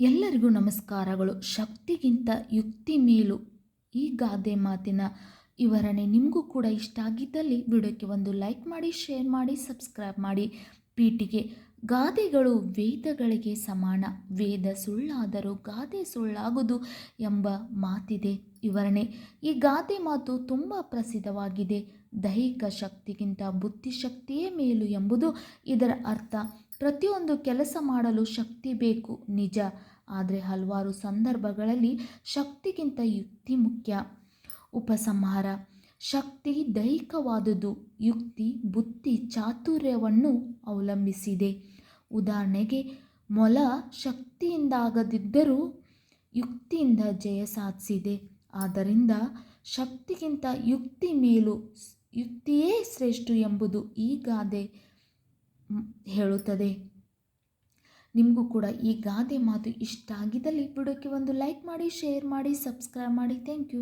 ಎಲ್ಲರಿಗೂ ನಮಸ್ಕಾರಗಳು. ಶಕ್ತಿಗಿಂತ ಯುಕ್ತಿ ಮೇಲು ಈ ಗಾದೆ ಮಾತಿನ ವಿವರಣೆ ನಿಮಗೂ ಕೂಡ ಇಷ್ಟ ಆಗಿದ್ದಲ್ಲಿ ವಿಡಿಯೋಕ್ಕೆ ಒಂದು ಲೈಕ್ ಮಾಡಿ, ಶೇರ್ ಮಾಡಿ, ಸಬ್ಸ್ಕ್ರೈಬ್ ಮಾಡಿ. ಪೀಠಿಗೆ ಗಾದೆಗಳು ವೇದಗಳಿಗೆ ಸಮಾನ. ವೇದ ಸುಳ್ಳಾದರೂ ಗಾದೆ ಸುಳ್ಳಾಗುವುದು ಎಂಬ ಮಾತಿದೆ. ವಿವರಣೆ: ಈ ಗಾದೆ ಮಾತು ತುಂಬ ಪ್ರಸಿದ್ಧವಾಗಿದೆ. ದೈಹಿಕ ಶಕ್ತಿಗಿಂತ ಬುದ್ಧಿಶಕ್ತಿಯೇ ಮೇಲು ಎಂಬುದು ಇದರ ಅರ್ಥ. ಪ್ರತಿಯೊಂದು ಕೆಲಸ ಮಾಡಲು ಶಕ್ತಿ ಬೇಕು, ನಿಜ. ಆದರೆ ಹಲವಾರು ಸಂದರ್ಭಗಳಲ್ಲಿ ಶಕ್ತಿಗಿಂತ ಯುಕ್ತಿ ಮುಖ್ಯ. ಉಪಸಂಹಾರ: ಶಕ್ತಿ ದೈಹಿಕವಾದುದು, ಯುಕ್ತಿ ಬುದ್ಧಿ ಚಾತುರ್ಯವನ್ನು ಅವಲಂಬಿಸಿದೆ. ಉದಾಹರಣೆಗೆ, ಮೊಲ ಶಕ್ತಿಯಿಂದಾಗದಿದ್ದರೂ ಯುಕ್ತಿಯಿಂದ ಜಯ ಸಾಧಿಸಿದೆ. ಆದ್ದರಿಂದ ಶಕ್ತಿಗಿಂತ ಯುಕ್ತಿ ಮೇಲು, ಯುಕ್ತಿಯೇ ಶ್ರೇಷ್ಠ ಎಂಬುದು ಈ ಗಾದೆ ಹೇಳುತ್ತದೆ. ನಿಮಗೂ ಕೂಡ ಈ ಗಾದೆ ಮಾತು ಇಷ್ಟ ಆಗಿದ್ದಲ್ಲಿ ವಿಡಿಯೋಕ್ಕೆ ಒಂದು ಲೈಕ್ ಮಾಡಿ, ಶೇರ್ ಮಾಡಿ, ಸಬ್ಸ್ಕ್ರೈಬ್ ಮಾಡಿ. Thank you.